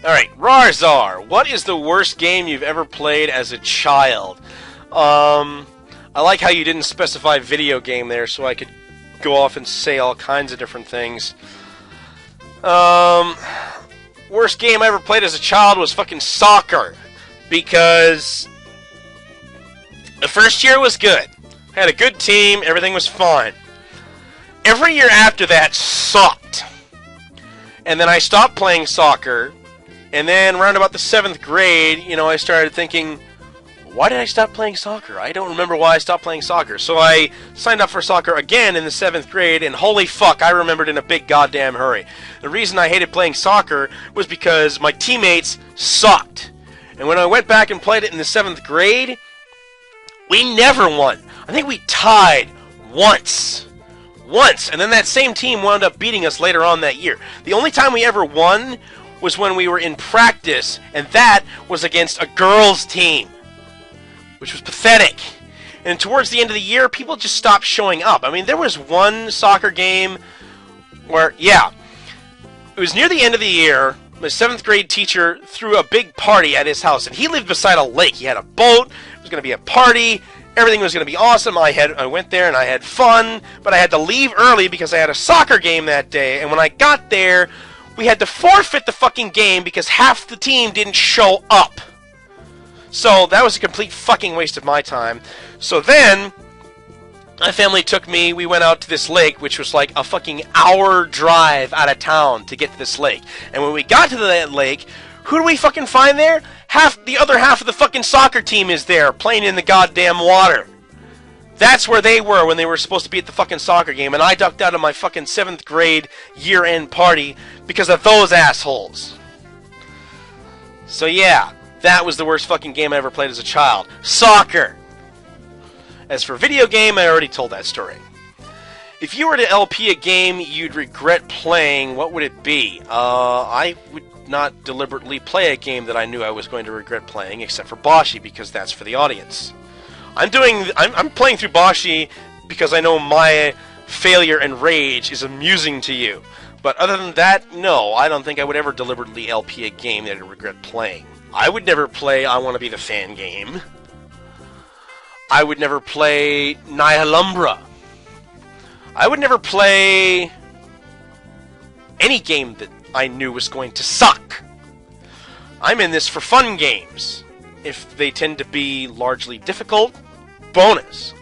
Alright, RawrZaur, what is the worst game you've ever played as a child? I like how you didn't specify video game there, so I could go off and say all kinds of different things. Worst game I ever played as a child was fucking soccer, because the first year was good. I had a good team, everything was fine. Every year after that sucked. And then I stopped playing soccer. And then, around about the 7th grade, you know, I started thinking, why did I stop playing soccer? I don't remember why I stopped playing soccer. So I signed up for soccer again in the 7th grade, and holy fuck, I remembered in a big goddamn hurry. The reason I hated playing soccer was because my teammates sucked. And when I went back and played it in the 7th grade, we never won. I think we tied once. And then that same team wound up beating us later on that year. The only time we ever won was when we were in practice, and that was against a girls' team, which was pathetic. And towards the end of the year, people just stopped showing up. I mean, there was one soccer game where, yeah, it was near the end of the year. My 7th grade teacher threw a big party at his house, and he lived beside a lake. He had a boat. It was going to be a party. Everything was going to be awesome. I went there and I had fun, but I had to leave early because I had a soccer game that day. And when I got there, we had to forfeit the fucking game because half the team didn't show up. So that was a complete fucking waste of my time. So then, my family took me, we went out to this lake, which was like a fucking hour drive out of town to get to this lake. And when we got to that lake, who do we fucking find there? The other half of the fucking soccer team is there, playing in the goddamn water. That's where they were when they were supposed to be at the fucking soccer game, and I ducked out of my fucking 7th grade year-end party because of those assholes. So yeah, that was the worst fucking game I ever played as a child. Soccer! As for video game, I already told that story. If you were to LP a game you'd regret playing, what would it be? I would not deliberately play a game that I knew I was going to regret playing, except for Boshi, because that's for the audience. I'm playing through Boshi because I know my failure and rage is amusing to you. But other than that, no, I don't think I would ever deliberately LP a game that I regret playing. I would never play I Want to Be the Fan game. I would never play Nihilumbra. I would never play any game that I knew was going to suck. I'm in this for fun games. If they tend to be largely difficult, bonus.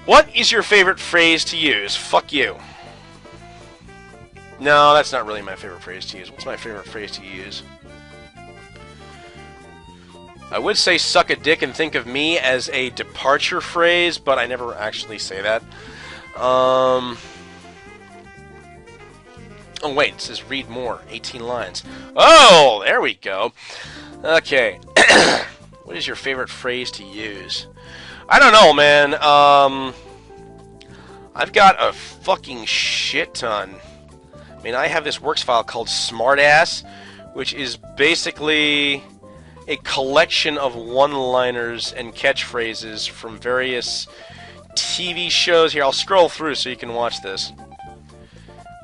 What is your favorite phrase to use? Fuck you. No, that's not really my favorite phrase to use. What's my favorite phrase to use? I would say suck a dick and think of me as a departure phrase, but I never actually say that. Oh wait, it says read more. 18 lines. Oh, there we go. Okay. What is your favorite phrase to use? I don't know, man. I've got a fucking shit ton. I mean, I have this works file called Smartass, which is basically a collection of one-liners and catchphrases from various TV shows. Here, I'll scroll through so you can watch this.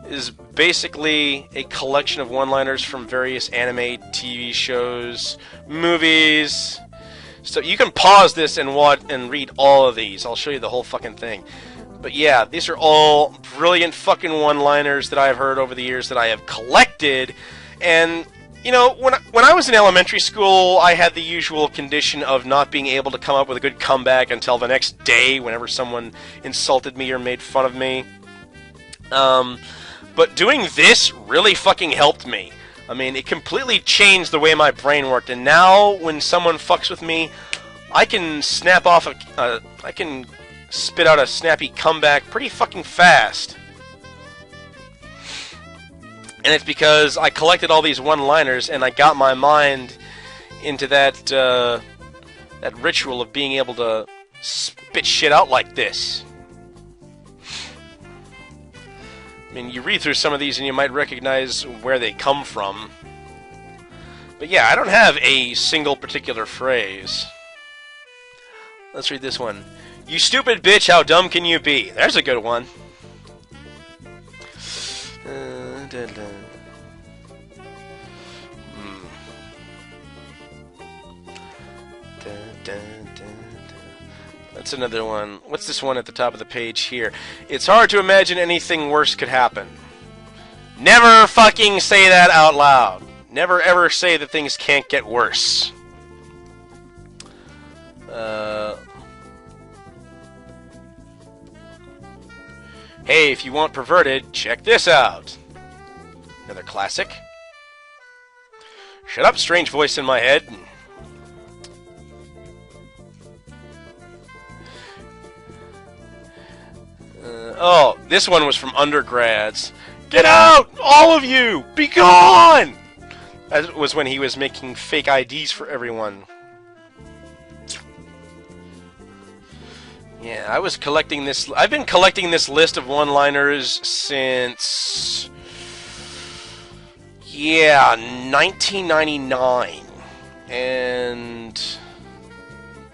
Is basically a collection of one-liners from various anime, TV shows, movies. So you can pause this and watch and read all of these. I'll show you the whole fucking thing. But yeah, these are all brilliant fucking one-liners that I've heard over the years that I have collected. And you know, when I was in elementary school, I had the usual condition of not being able to come up with a good comeback until the next day whenever someone insulted me or made fun of me. But doing this really fucking helped me. I mean, it completely changed the way my brain worked, and now when someone fucks with me, I can snap off I can spit out a snappy comeback pretty fucking fast. And it's because I collected all these one-liners, and I got my mind into that that ritual of being able to spit shit out like this. I mean, you read through some of these and you might recognize where they come from. But yeah, I don't have a single particular phrase. Let's read this one. You stupid bitch, how dumb can you be? There's a good one. That's another one. What's this one at the top of the page here? It's hard to imagine anything worse could happen. Never fucking say that out loud. Never ever say that things can't get worse. Hey, if you want perverted, check this out. Another classic. Shut up, strange voice in my head. Oh, this one was from undergrads. Get out! All of you! Be gone! That was when he was making fake IDs for everyone. Yeah, I was collecting this... I've been collecting this list of one-liners since... yeah, 1999. And...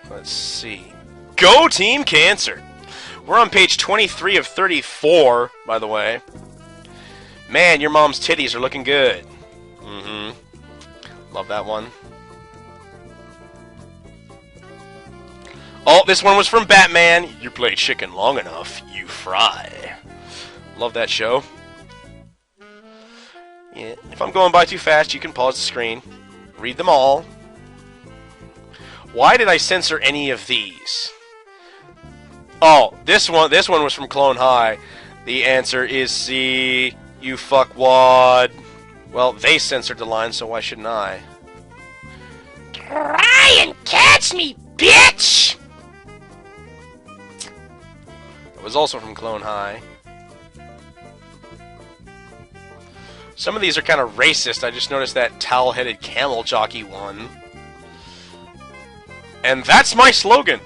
let's see. Go Team Cancer! We're on page 23 of 34, by the way. Man, your mom's titties are looking good. Love that one. Oh, this one was from Batman. You play chicken long enough, you fry. Love that show. Yeah, if I'm going by too fast, you can pause the screen. Read them all. Why did I censor any of these? Oh, this one was from Clone High. The answer is C. You fuckwad. Well, they censored the line, so why shouldn't I? Try and catch me, bitch! It was also from Clone High. Some of these are kind of racist. I just noticed that towel-headed camel jockey one. And that's my slogan.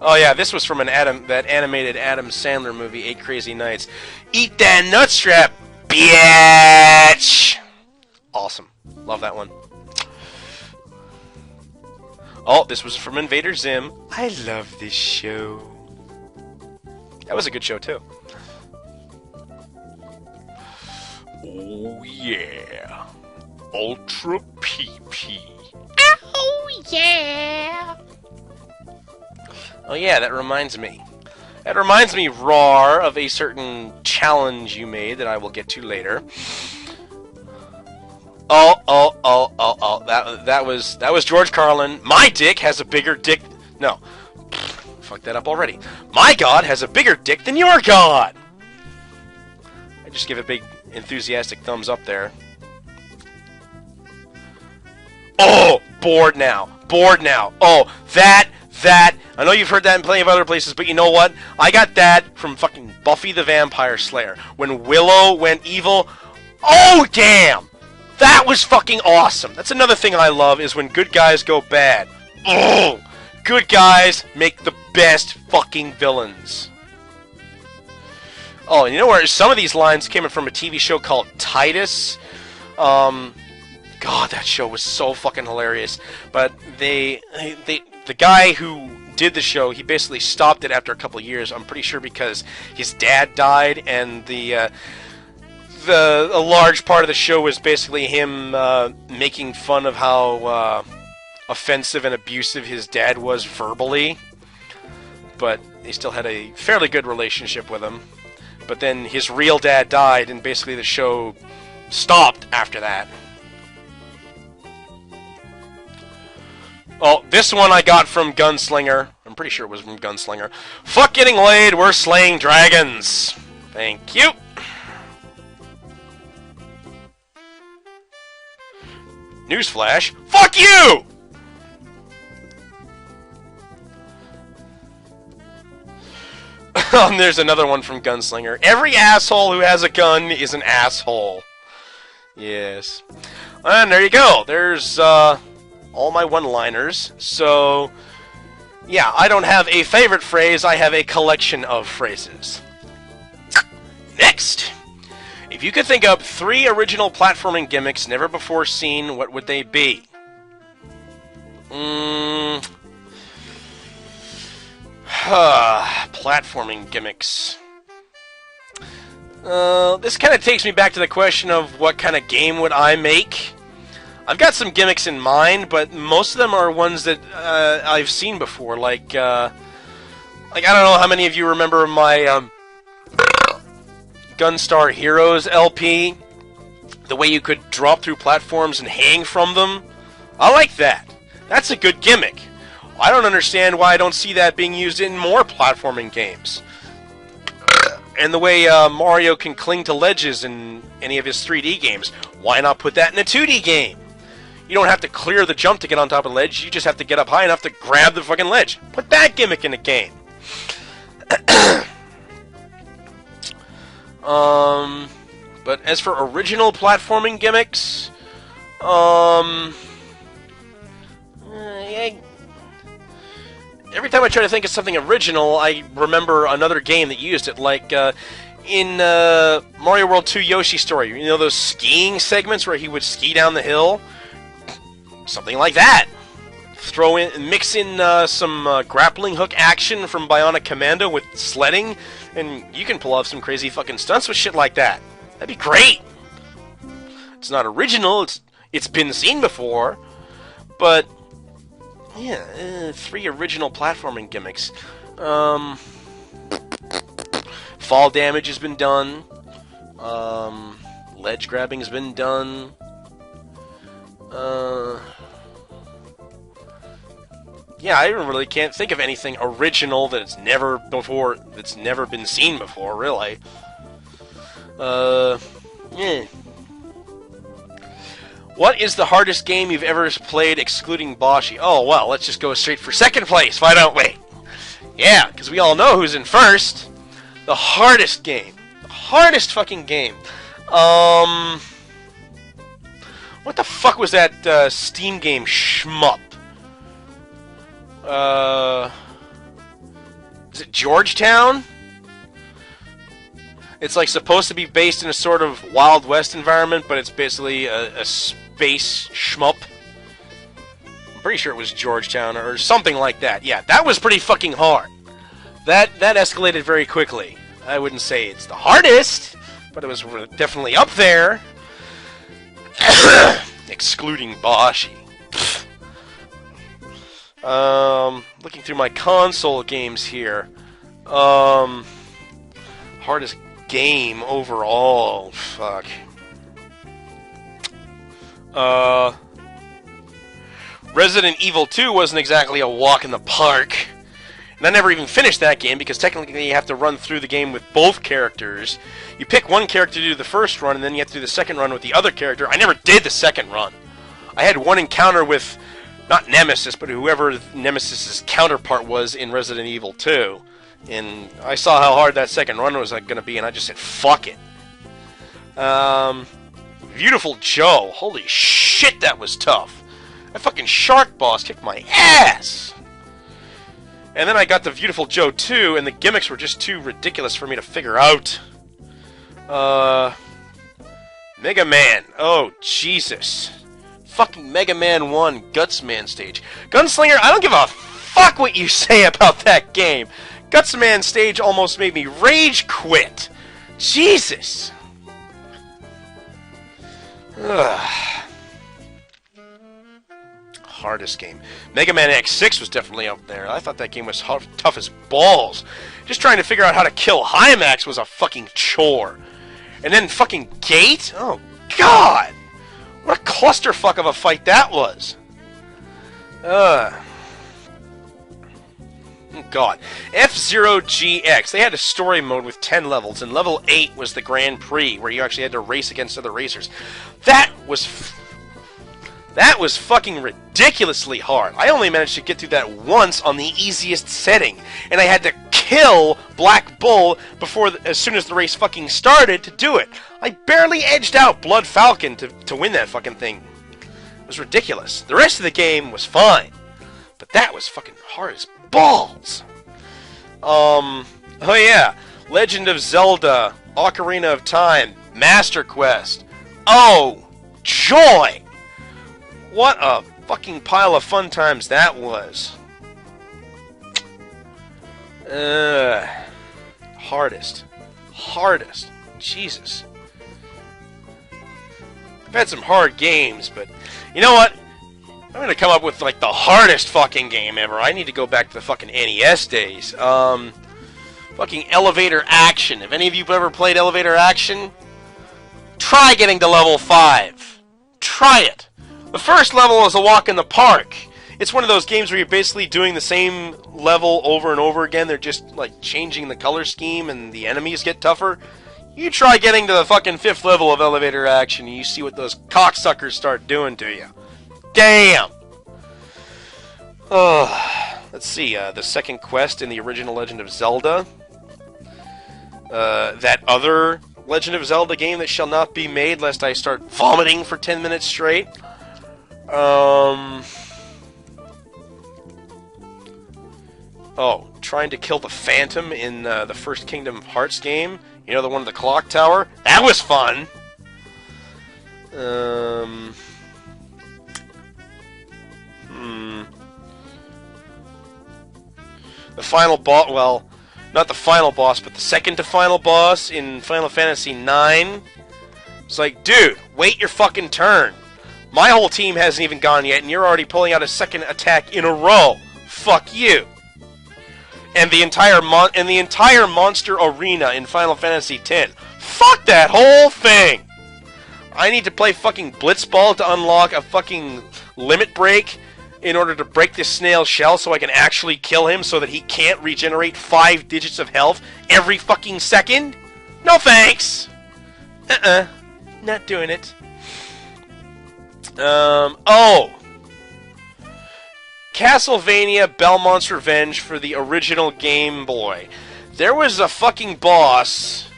Oh yeah, this was from that animated Adam Sandler movie, 8 Crazy Nights. Eat that nutstrap, bitch! Awesome. Love that one. Oh, this was from Invader Zim. I love this show. That was a good show, too. Oh, yeah. Ultra PP. Oh, yeah. Oh, yeah, that reminds me. That reminds me, RawrZaur, of a certain challenge you made that I will get to later. Oh, that was George Carlin. My dick has a bigger dick... No. Fucked that up already. My God has a bigger dick than your God! I just give a big enthusiastic thumbs up there. Oh! Bored now. Bored now. Oh, that... I know you've heard that in plenty of other places, but you know what? I got that from fucking Buffy the Vampire Slayer. When Willow went evil... Oh, damn! That was fucking awesome. That's another thing I love, is when good guys go bad. Ugh! Good guys make the best fucking villains. Oh, and you know where some of these lines came from a TV show called Titus? God, that show was so fucking hilarious. But the guy who did the show, he basically stopped it after a couple of years. I'm pretty sure because his dad died, and a large part of the show was basically him making fun of how offensive and abusive his dad was verbally. But he still had a fairly good relationship with him. But then his real dad died, and basically the show stopped after that. Oh, this one I got from Gunslinger. I'm pretty sure it was from Gunslinger. Fuck getting laid, we're slaying dragons. Thank you. Newsflash, fuck you! And there's another one from Gunslinger. Every asshole who has a gun is an asshole. Yes. And there you go. There's all my one-liners. So, yeah, I don't have a favorite phrase. I have a collection of phrases. Next. If you could think up 3 original platforming gimmicks never before seen, what would they be? Platforming gimmicks. This kind of takes me back to the question of what kind of game would I make. I've got some gimmicks in mind, but most of them are ones that I've seen before. Like I don't know how many of you remember my Gunstar Heroes LP. The way you could drop through platforms and hang from them. I like that. That's a good gimmick. I don't understand why I don't see that being used in more platforming games. And the way Mario can cling to ledges in any of his 3D games. Why not put that in a 2D game? You don't have to clear the jump to get on top of the ledge. You just have to get up high enough to grab the fucking ledge. Put that gimmick in a game. But as for original platforming gimmicks, every time I try to think of something original, I remember another game that used it, like in Mario World 2 Yoshi Story. You know those skiing segments where he would ski down the hill? Something like that. Mix in some grappling hook action from Bionic Commando with sledding, and you can pull off some crazy fucking stunts with shit like that. That'd be great. It's not original. It's been seen before, but yeah, 3 original platforming gimmicks. Fall damage has been done. Ledge grabbing has been done. Yeah, I really can't think of anything original that's never been seen before, really. Yeah. What is the hardest game you've ever played excluding Boshi? Oh, well, let's just go straight for second place, why don't we? Yeah, because we all know who's in first. The hardest game. The hardest fucking game. What the fuck was that Steam game shmup? Is it Georgetown? It's like supposed to be based in a sort of Wild West environment, but it's basically a space shmup. I'm pretty sure it was Georgetown or something like that. Yeah, that was pretty fucking hard. That escalated very quickly. I wouldn't say it's the hardest, but it was definitely up there. Excluding Boshi. Looking through my console games here. Hardest game overall. Fuck. Resident Evil 2 wasn't exactly a walk in the park. And I never even finished that game because technically you have to run through the game with both characters. You pick one character to do the first run and then you have to do the second run with the other character. I never did the second run. I had one encounter with, not Nemesis, but whoever Nemesis's counterpart was in Resident Evil 2. And I saw how hard that second run was going to be, and I just said, fuck it. Beautiful Joe. Holy shit, that was tough. That fucking shark boss kicked my ass. And then I got the Beautiful Joe 2, and the gimmicks were just too ridiculous for me to figure out. Mega Man. Oh, Jesus. Fucking Mega Man 1 Gutsman stage. Gunslinger, I don't give a fuck what you say about that game. Gutsman stage almost made me rage quit. Jesus. Ugh. Hardest game. Mega Man X6 was definitely up there. I thought that game was tough as balls. Just trying to figure out how to kill Hymax was a fucking chore. And then fucking Gate? Oh, God. What a clusterfuck of a fight that was. Oh, God. F-Zero GX. They had a story mode with 10 levels, and level 8 was the Grand Prix, where you actually had to race against other racers. That was fucking ridiculously hard. I only managed to get through that once on the easiest setting, and I had to kill Black Bull as soon as the race fucking started to do it. I barely edged out Blood Falcon to win that fucking thing. It was ridiculous. The rest of the game was fine, but that was fucking hard as balls. Oh yeah, Legend of Zelda, Ocarina of Time, Master Quest. Oh, joy! What a fucking pile of fun times that was. Hardest. Jesus. I've had some hard games, but you know what? I'm gonna come up with like the hardest fucking game ever. I need to go back to the fucking NES days. Fucking Elevator Action. Have any of you ever played Elevator Action? Try getting to level 5. Try it. The first level is a walk in the park. It's one of those games where you're basically doing the same level over and over again. They're just like changing the color scheme and the enemies get tougher. You try getting to the fucking 5th level of Elevator Action and you see what those cocksuckers start doing to you. Damn! Let's see, the second quest in the original Legend of Zelda. That other Legend of Zelda game that shall not be made lest I start vomiting for 10 minutes straight. Oh, trying to kill the Phantom in the first Kingdom Hearts game. You know, the one with the clock tower? That was fun! The final boss, well, not the final boss, but the second to final boss in Final Fantasy IX. It's like, dude, wait your fucking turn. My whole team hasn't even gone yet, and you're already pulling out a second attack in a row. Fuck you. And the entire monster arena in Final Fantasy X. Fuck that whole thing. I need to play fucking Blitzball to unlock a fucking limit break in order to break this snail shell so I can actually kill him so that he can't regenerate 5 digits of health every fucking second? No thanks! Not doing it. Oh! Castlevania Belmont's Revenge for the original Game Boy. There was a fucking boss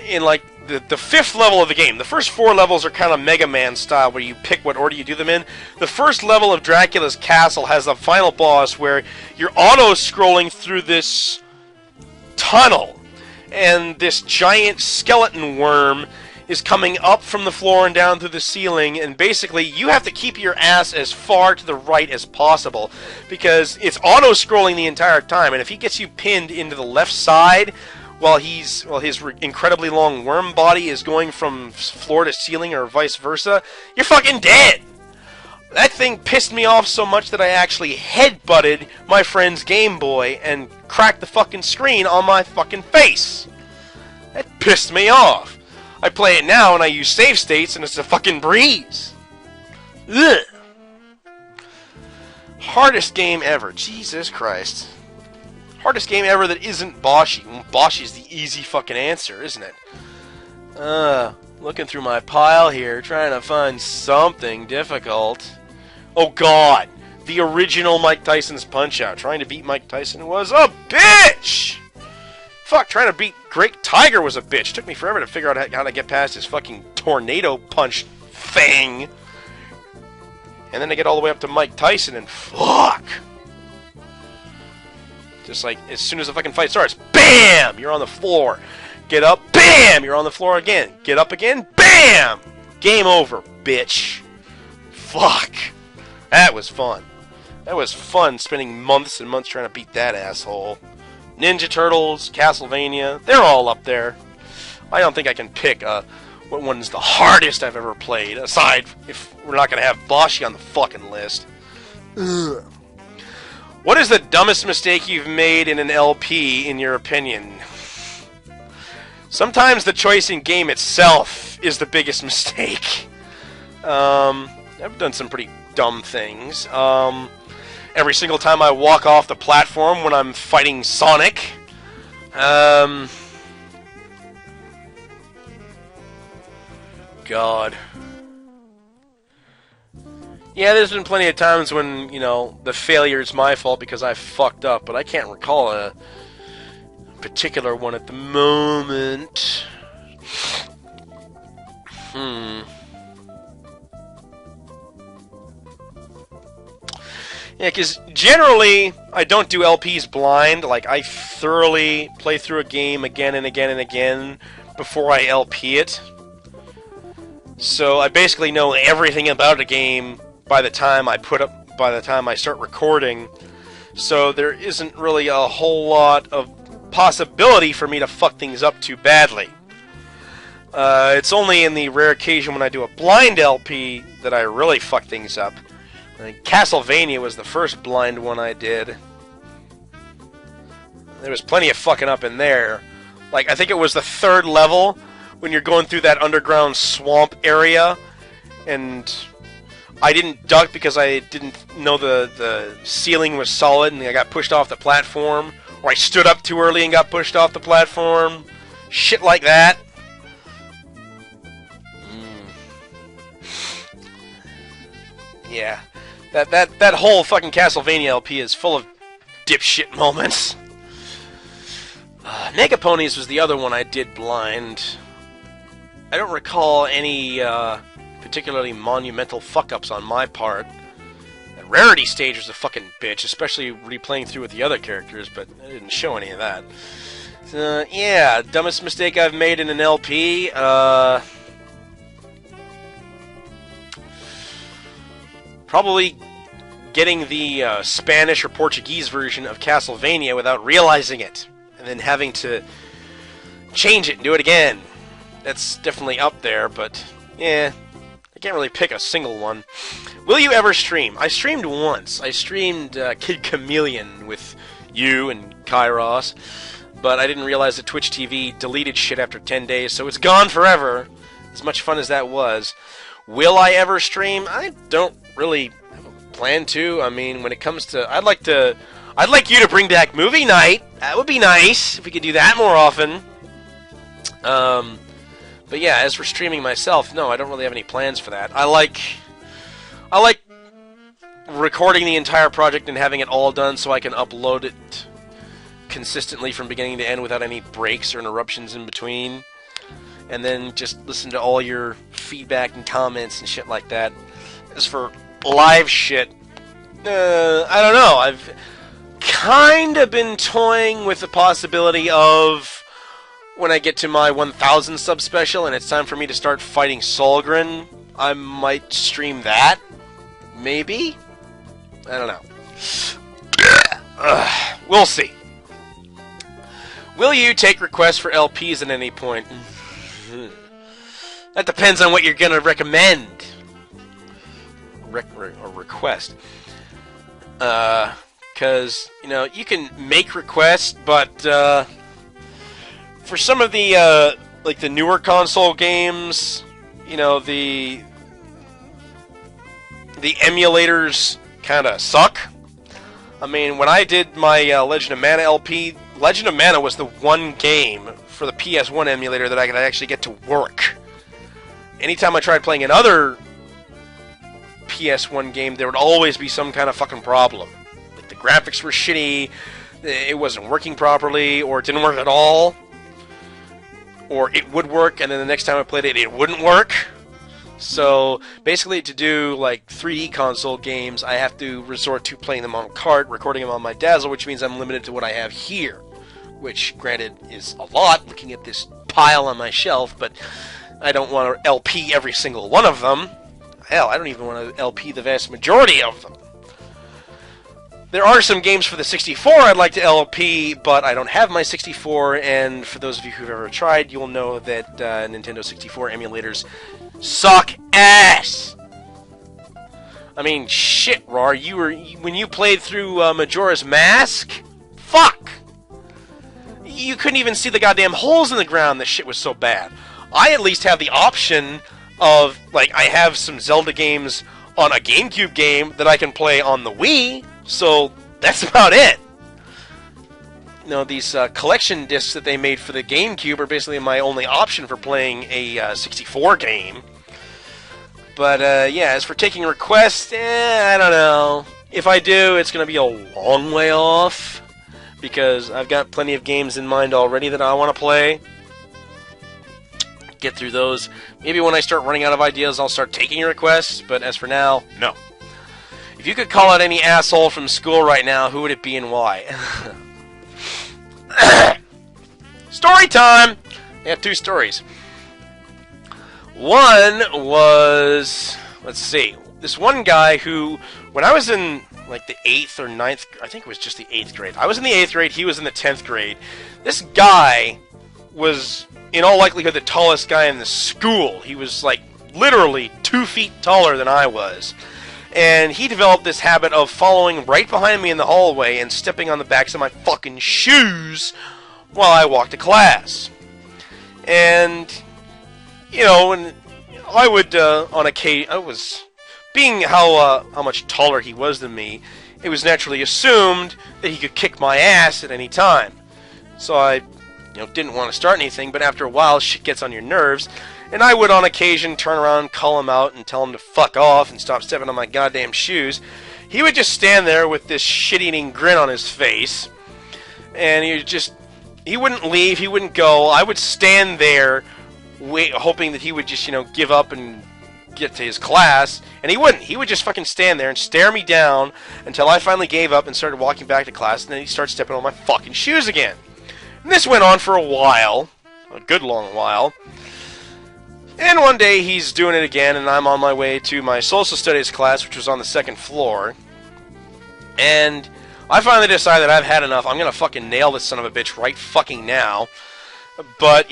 in, like, the 5th level of the game. The first 4 levels are kind of Mega Man style, where you pick what order you do them in. The first level of Dracula's Castle has a final boss where you're auto-scrolling through this tunnel, and this giant skeleton worm is coming up from the floor and down through the ceiling, and basically you have to keep your ass as far to the right as possible, because it's auto-scrolling the entire time, and if he gets you pinned into the left side, while his incredibly long worm body is going from floor to ceiling or vice versa, you're fucking dead! That thing pissed me off so much that I actually headbutted my friend's Game Boy and cracked the fucking screen on my fucking face. That pissed me off. I play it now and I use save states and it's a fucking breeze. Ugh. Hardest game ever. Jesus Christ. Hardest game ever that isn't Boshi. Boshi's the easy fucking answer, isn't it? Looking through my pile here, trying to find something difficult. Oh god! The original Mike Tyson's Punch-Out. Trying to beat Mike Tyson was a bitch! Fuck, trying to beat Great Tiger was a bitch. Took me forever to figure out how to get past his fucking tornado punch thing. And then I get all the way up to Mike Tyson and fuck! Just like, as soon as the fucking fight starts, BAM! You're on the floor. Get up, BAM! You're on the floor again. Get up again, BAM! Game over, bitch. Fuck. That was fun. That was fun spending months and months trying to beat that asshole. Ninja Turtles, Castlevania, they're all up there. I don't think I can pick what one's the hardest I've ever played, aside if we're not going to have Boshi on the fucking list. Ugh. What is the dumbest mistake you've made in an LP, in your opinion? Sometimes the choice in game itself is the biggest mistake. I've done some pretty dumb things. Every single time I walk off the platform when I'm fighting Sonic. God. Yeah, there's been plenty of times when, you know, the failure is my fault because I fucked up, but I can't recall a particular one at the moment. Yeah, because generally, I don't do LPs blind. Like, I thoroughly play through a game again and again and again before I LP it. So I basically know everything about a game by the time I start recording. So there isn't really a whole lot of possibility for me to fuck things up too badly. It's only in the rare occasion when I do a blind LP that I really fuck things up. Castlevania was the first blind one I did. There was plenty of fucking up in there. Like, I think it was the third level when you're going through that underground swamp area, and I didn't duck because I didn't know the ceiling was solid, and I got pushed off the platform, or I stood up too early and got pushed off the platform. Shit like that. Yeah. That whole fucking Castlevania LP is full of dipshit moments. Mega Ponies was the other one I did blind. I don't recall any particularly monumental fuck-ups on my part. The Rarity stage was a fucking bitch, especially replaying through with the other characters, but I didn't show any of that. Yeah, dumbest mistake I've made in an LP, probably getting the Spanish or Portuguese version of Castlevania without realizing it, and then having to change it and do it again. That's definitely up there, but yeah, I can't really pick a single one. Will you ever stream? I streamed once. I streamed Kid Chameleon with you and Kairos, but I didn't realize that Twitch TV deleted shit after 10 days, so it's gone forever. As much fun as that was. Will I ever stream? I don't really have a plan to. I mean, when it comes to... I'd like you to bring back movie night. That would be nice if we could do that more often. But yeah, as for streaming myself, no, I don't really have any plans for that. I like recording the entire project and having it all done so I can upload it consistently from beginning to end without any breaks or interruptions in between. And then just listen to all your feedback and comments and shit like that. As for live shit, I don't know. I've kind of been toying with the possibility of, when I get to my 1,000 sub special and it's time for me to start fighting Solgren, I might stream that. Maybe? I don't know. We'll see. Will you take requests for LPs at any point? That depends on what you're going to recommend. Or request. Because, you know, you can make requests, but for some of the, like the newer console games, you know, the emulators kind of suck. I mean, when I did my Legend of Mana LP, Legend of Mana was the one game for the PS1 emulator that I could actually get to work. Anytime I tried playing another PS1 game, there would always be some kind of fucking problem. Like the graphics were shitty, it wasn't working properly, or it didn't work at all. Or it would work, and then the next time I played it, it wouldn't work. So, basically, to do, like, 3D console games, I have to resort to playing them on cart, recording them on my Dazzle, which means I'm limited to what I have here. Which, granted, is a lot, looking at this pile on my shelf, but I don't want to LP every single one of them. Hell, I don't even want to LP the vast majority of them. There are some games for the 64 I'd like to LP, but I don't have my 64, and for those of you who've ever tried, you'll know that Nintendo 64 emulators suck ass! I mean, shit, RawrZaur, when you played through Majora's Mask? Fuck! You couldn't even see the goddamn holes in the ground, this shit was so bad. I at least have the option of, like, I have some Zelda games on a GameCube game that I can play on the Wii, so that's about it. You know, these collection discs that they made for the GameCube are basically my only option for playing a 64 game. But, yeah, as for taking requests, I don't know. If I do, it's going to be a long way off, because I've got plenty of games in mind already that I want to play. Get through those. Maybe when I start running out of ideas, I'll start taking requests, but as for now, no. If you could call out any asshole from school right now, who would it be and why? Story time! I have two stories. One was, let's see, this one guy who, when I was in like the 8th or 9th, I think it was just the 8th grade. I was in the 8th grade, he was in the 10th grade. This guy was in all likelihood, the tallest guy in the school. He was, like, literally 2 feet taller than I was. And he developed this habit of following right behind me in the hallway and stepping on the backs of my fucking shoes while I walked to class. And, you know, and I would, on occasion, being how much taller he was than me, it was naturally assumed that he could kick my ass at any time. So I, didn't want to start anything, but after a while, shit gets on your nerves, and I would on occasion turn around, call him out, and tell him to fuck off and stop stepping on my goddamn shoes. He would just stand there with this shit-eating grin on his face, and he wouldn't leave, he wouldn't go. I would stand there, hoping that he would just, give up and get to his class, and he wouldn't. He would just fucking stand there and stare me down until I finally gave up and started walking back to class, and then he'd start stepping on my fucking shoes again. And this went on for a while, a good long while. And one day he's doing it again, and I'm on my way to my social studies class, which was on the 2nd floor. And I finally decided I've had enough. I'm gonna fucking nail this son of a bitch right fucking now. But,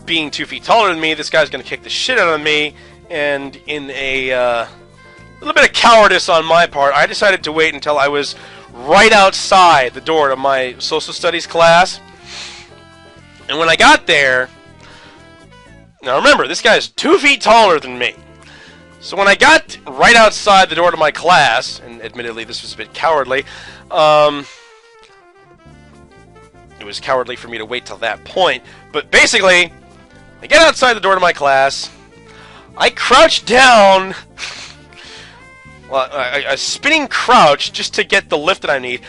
being 2 feet taller than me, this guy's gonna kick the shit out of me. And in a little bit of cowardice on my part, I decided to wait until I was right outside the door of my social studies class. And when I got there, now remember, this guy's 2 feet taller than me. So when I got right outside the door to my class, and admittedly this was a bit cowardly, it was cowardly for me to wait till that point, but basically, I get outside the door to my class, I crouch down, well, a spinning crouch just to get the lift that I need,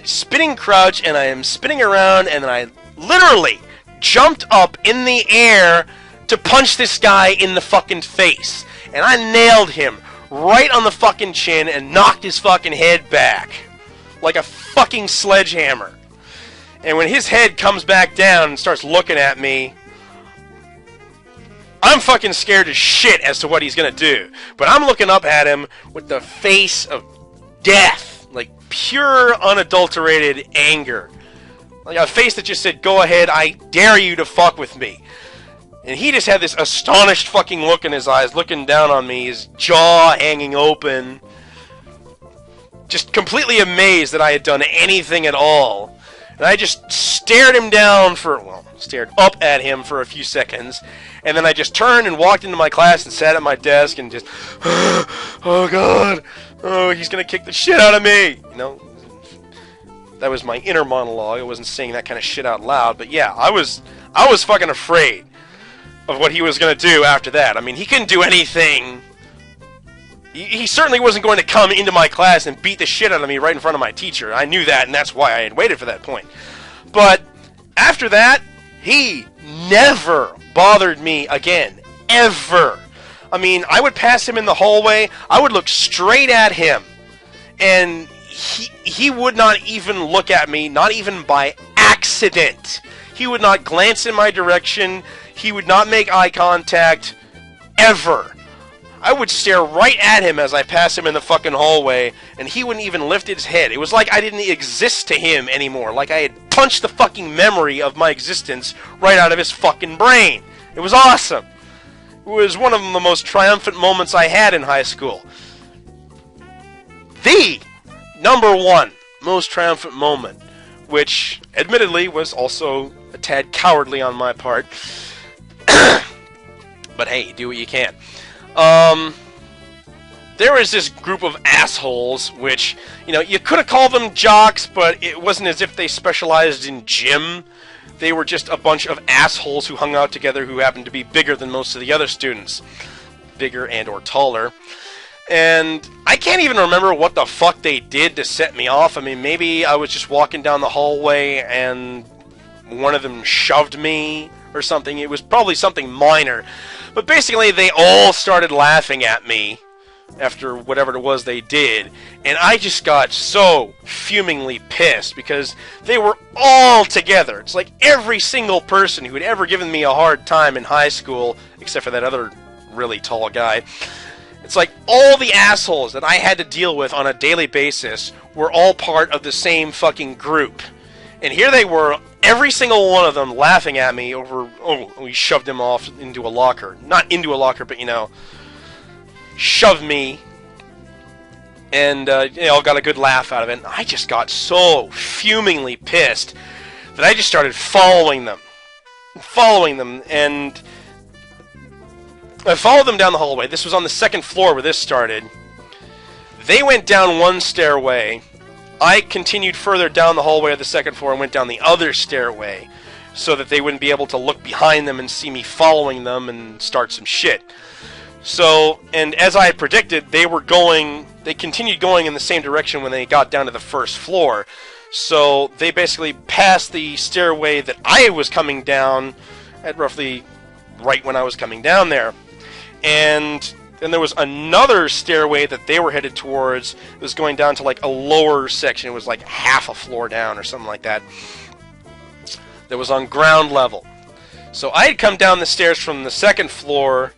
spinning crouch, and I am spinning around, and then I literally jumped up in the air to punch this guy in the fucking face. And I nailed him right on the fucking chin and knocked his fucking head back like a fucking sledgehammer. And when his head comes back down and starts looking at me, I'm fucking scared as shit as to what he's gonna do. But I'm looking up at him with the face of death, like pure unadulterated anger. Like a face that just said, "Go ahead, I dare you to fuck with me." And he just had this astonished fucking look in his eyes, looking down on me, his jaw hanging open. Just completely amazed that I had done anything at all. And I just stared up at him for a few seconds. And then I just turned and walked into my class and sat at my desk and just, oh God, oh, he's gonna kick the shit out of me. That was my inner monologue. I wasn't saying that kind of shit out loud. But yeah, I was fucking afraid of what he was going to do after that. I mean, he couldn't do anything. He certainly wasn't going to come into my class and beat the shit out of me right in front of my teacher. I knew that, and that's why I had waited for that point. But after that, he never bothered me again. Ever. I mean, I would pass him in the hallway. I would look straight at him. And he would not even look at me, not even by accident. He would not glance in my direction. He would not make eye contact, ever. I would stare right at him as I passed him in the fucking hallway, and he wouldn't even lift his head. It was like I didn't exist to him anymore, like I had punched the fucking memory of my existence right out of his fucking brain. It was awesome. It was one of the most triumphant moments I had in high school. The number one most triumphant moment, which admittedly was also a tad cowardly on my part. But hey, do what you can. There was this group of assholes, which, you could have called them jocks, but it wasn't as if they specialized in gym. They were just a bunch of assholes who hung out together who happened to be bigger than most of the other students. Bigger and or taller. And I can't even remember what the fuck they did to set me off. I mean, maybe I was just walking down the hallway and one of them shoved me or something. It was probably something minor. But basically, they all started laughing at me after whatever it was they did. And I just got so fumingly pissed because they were all together. It's like every single person who had ever given me a hard time in high school, except for that other really tall guy. It's like all the assholes that I had to deal with on a daily basis were all part of the same fucking group. And here they were, every single one of them laughing at me over, oh, we shoved him off into a locker. Not into a locker, but, you know, shoved me. And, you know, got a good laugh out of it. And I just got so fumingly pissed that I just started following them. And I followed them down the hallway. This was on the second floor where this started. They went down one stairway. I continued further down the hallway of the second floor and went down the other stairway so that they wouldn't be able to look behind them and see me following them and start some shit. So, and as I had predicted, they continued going in the same direction when they got down to the first floor. So they basically passed the stairway that I was coming down at roughly right when I was coming down there. And then there was another stairway that they were headed towards. It was going down to like a lower section. It was like half a floor down or something like that. That was on ground level. So I had come down the stairs from the second floor,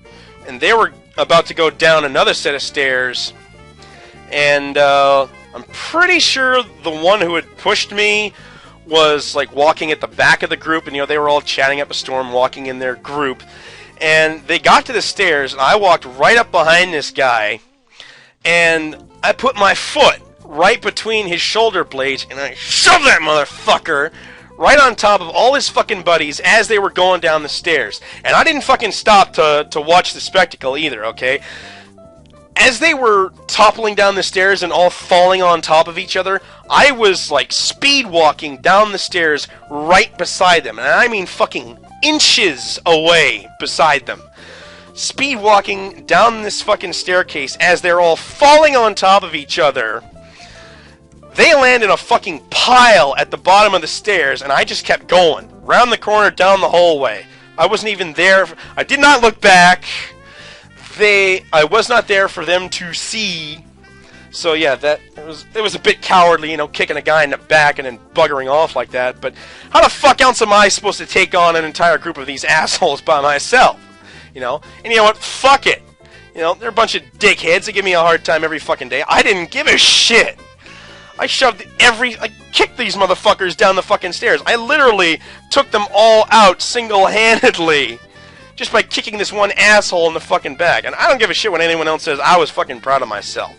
and they were about to go down another set of stairs. And I'm pretty sure the one who had pushed me was like walking at the back of the group, and you know they were all chatting up a storm, walking in their group. And they got to the stairs, and I walked right up behind this guy, and I put my foot right between his shoulder blades, and I shoved that motherfucker right on top of all his fucking buddies as they were going down the stairs. And I didn't fucking stop to watch the spectacle either, okay? As they were toppling down the stairs and all falling on top of each other, I was like speed walking down the stairs right beside them. And I mean fucking inches away beside them. Speed walking down this fucking staircase as they're all falling on top of each other. They land in a fucking pile at the bottom of the stairs, and I just kept going. Round the corner, down the hallway. I wasn't even there. I did not look back. I was not there for them to see. So yeah, it was a bit cowardly, you know, kicking a guy in the back and then buggering off like that. But how the fuck else am I supposed to take on an entire group of these assholes by myself? You know? And you know what? Fuck it. You know, they're a bunch of dickheads that give me a hard time every fucking day. I didn't give a shit. I kicked these motherfuckers down the fucking stairs. I literally took them all out single-handedly. Just by kicking this one asshole in the fucking back. And I don't give a shit when anyone else says I was fucking proud of myself.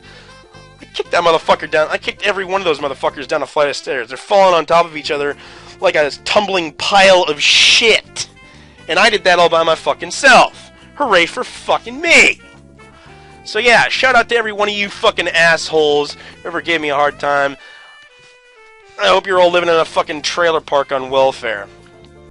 I kicked that motherfucker down. I kicked every one of those motherfuckers down a flight of stairs. They're falling on top of each other like a tumbling pile of shit. And I did that all by my fucking self. Hooray for fucking me. So yeah, shout out to every one of you fucking assholes who ever gave me a hard time. I hope you're all living in a fucking trailer park on welfare.